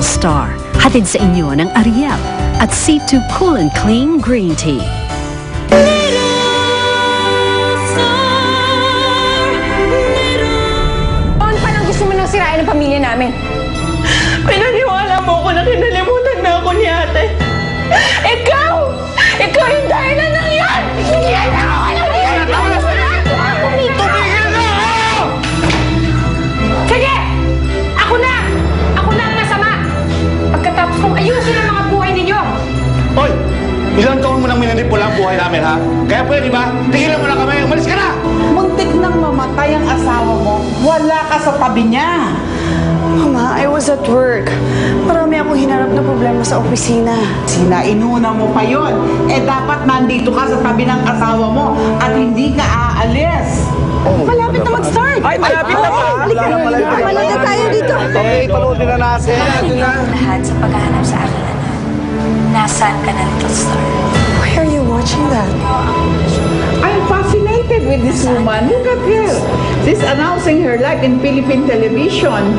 Star. Hatid sa inyo ng Ariel at C2 Cool and Clean Green Tea. Noon pa lang gusto mo nang sirain ang pamilya namin. Pinaniwala mo ako na kinalimutan na ako ni ate. Ikaw! Ikaw yung dahilan ng yan! Yan ako! Tumigil na ako! Sige! Ako na! Ako na ang masama! Pagkatapos kong ayusin ang mga buhay ninyo! Hoy! Ilang taon mo nang minanipula ang buhay namin, ha? Kaya pwede ba? Tigilan mo na kami! Umalis ka na! Muntik nang mamatay ang asawa mo. Wala ka sa tabi niya. Mama, I was at work. Marami akong hinarap na problema sa opisina. Inuna mo pa yon. Dapat nandito ka sa tabi ng asawa mo at hindi ka aalis. Malapit na mag-start! Ay, malapit na ba? Malapit tayo dito! Okay, panoodin na natin. Lahat sa paghahanap sa aking anak. Nasaan ka na, Little Star? Why are you watching that? I'm fascinated with this woman. Look at her. She's announcing her life in Philippine television.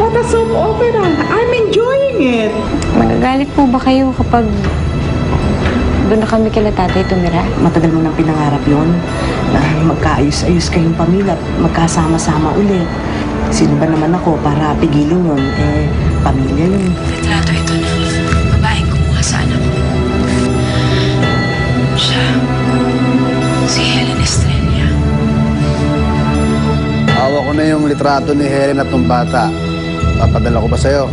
What a soap opera. I'm enjoying it. Magagalit po ba kayo kapag doon na kami kila tatay tumira? Matagal mo nang pinangarap yon na magkaayos-ayos kayong pamilya at magkasama-sama ulit. Sino ba naman ako para pigilin yun? Pamilya yun. Retrato ito ng babaeng kumuha sa anak ko. Siya, si Helen Estrella. Hawak ko na yung litrato ni Helen at ng bata. Papadala ko ba sa'yo?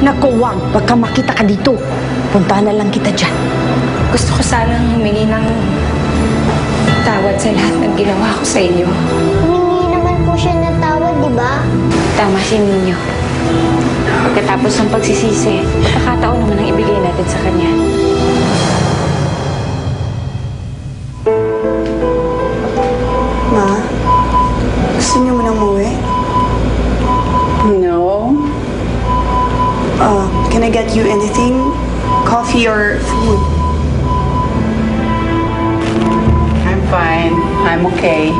Naku, wag! Pagka makita ka dito, puntahan na lang kita dyan. Gusto ko sanang humingi ng tawad sa lahat ng ginawa ko sa inyo. Humingi naman po siya ng tawad, di ba? Tama si Ninyo. Pagkatapos ng pagsisisi, pagkakataon naman ang ibigay natin sa kanya. Ma, gusto niyo mo nang umuwi? No. Can I get you anything? Coffee or food? I'm fine. I'm okay.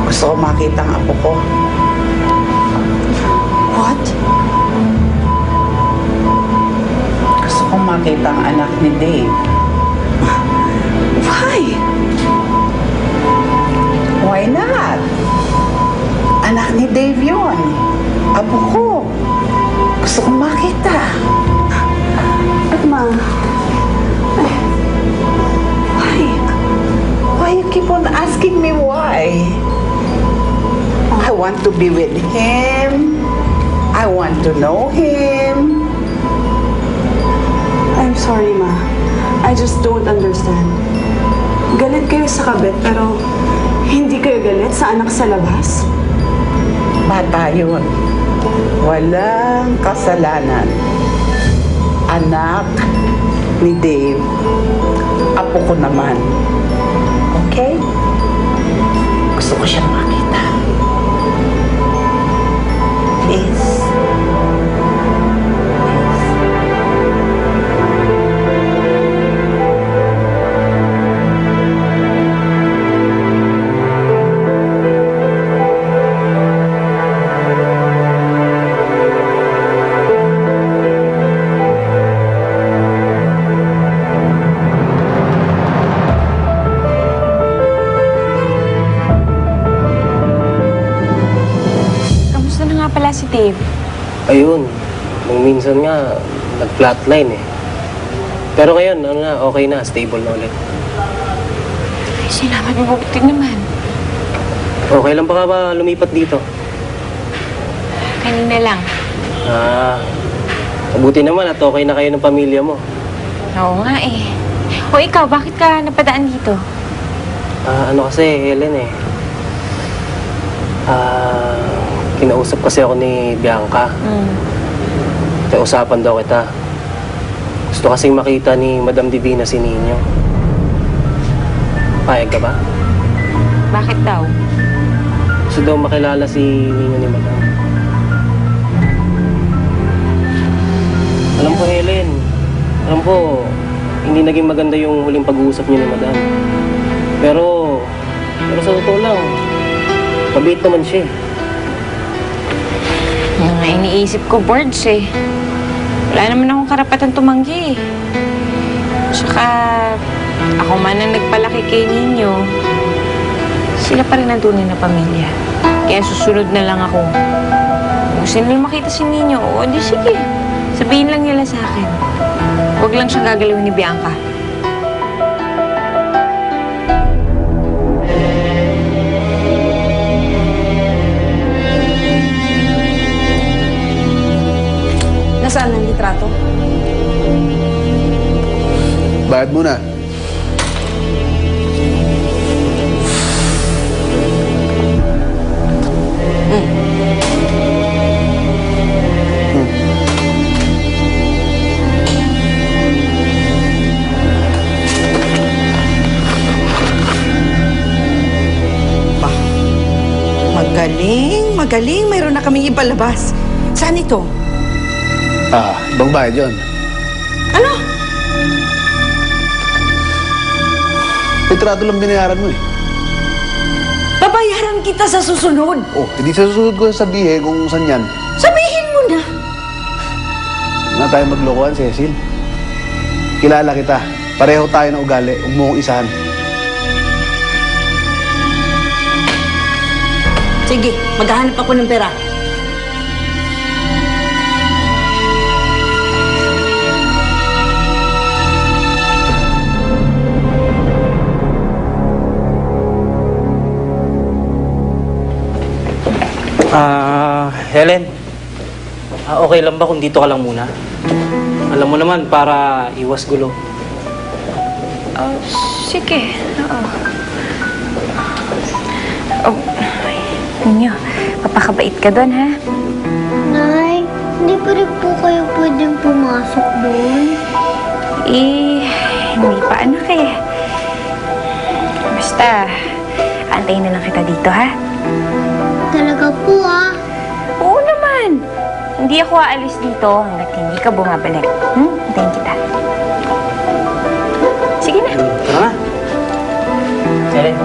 Gusto ko makita ang apo ko. What? Gusto kong makita ang anak ni Dave. Why? Why not? Anak ni Dave yun. Apo ko. Gusto kong makita. Ma, Why you keep on asking me why? I want to be with him. I want to know him. I'm sorry, Ma. I just don't understand. Galit kayo sa kabit, pero hindi kayo galit sa anak sa labas? Bata yun. Walang kasalanan. Anak ni Dave. Apo ko naman. Okay? Gusto ko siyang makita. Please. Kamusta na nga pala si Dave? Ayun, nung minsan nga, nag-flatline eh. Pero ngayon, ano na, okay na, stable na ulit. Ay, sinama mabuti naman. Okay lang ba lumipat dito? Kanina lang. Mabuti naman at okay na kayo ng pamilya mo. Oo nga eh. O ikaw, bakit ka napadaan dito? Ano kasi, Helen eh. Kinausap kasi ako ni Bianca. Kaya usapan daw kita. Gusto kasing makita ni Madam Divina si Ninyo. Payag ka ba? Bakit daw? Gusto daw makilala si Ninyo ni Madam. Alam ko, Helen. Alam ko, hindi naging maganda yung huling pag-uusap niyo ni Madam. Pero sa totoo lang, mabait naman siya eh. Yung nga iniisip ko, boards eh. Wala naman akong karapatan tumanggi eh. Tsaka, ako man ang nagpalaki kay Ninyo, sila pa rin ang tunay na pamilya. Kaya susunod na lang ako. Kung gusto nila makita si Ninyo, o di sige. Sabihin lang nila sa akin. Huwag lang siyang gagalawin ni Bianca. Nasaan ang litrato? Bayad muna. Magaling, magaling. Mayroon na kaming ipalabas. Saan ito? Ibang bayad yun. Ano? Litrato lang binayaran mo eh. Babayaran kita sa susunod. Oh, hindi sa susunod ko sabihin kung saan yan. Sabihin mo na. Huwag na tayo maglokohan, Cecil. Kilala kita. Pareho tayo na ugali. Huwag mo kong isahan. Sige, maghahanap ako ng pera. Helen, okay lang ba kung dito ka lang muna? Alam mo naman, para iwas gulo. Oh, sige. Oo. Oh, Ninyo, papakabait ka doon, ha? Nay, hindi pa rin po kayo pwedeng pumasok doon. Eh, hindi pa anak eh. Basta, antayin na lang kita dito, ha? Talaga po ah. Oo naman. Hindi ako aalis dito hanggat hindi ka bumabalik. Antayin kita. Sige na. Tara na. Helen.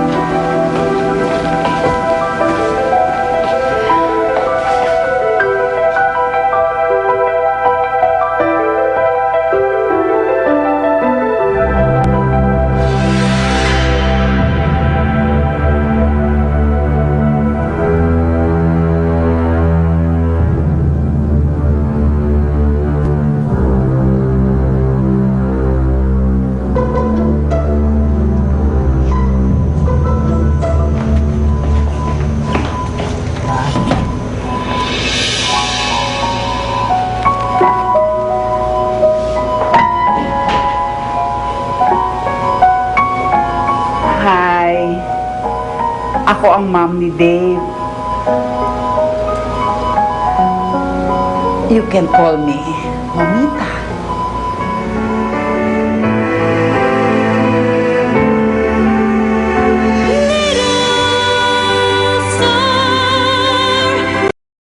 Hi. Ako ang mom ni Dave. You can call me Mamita.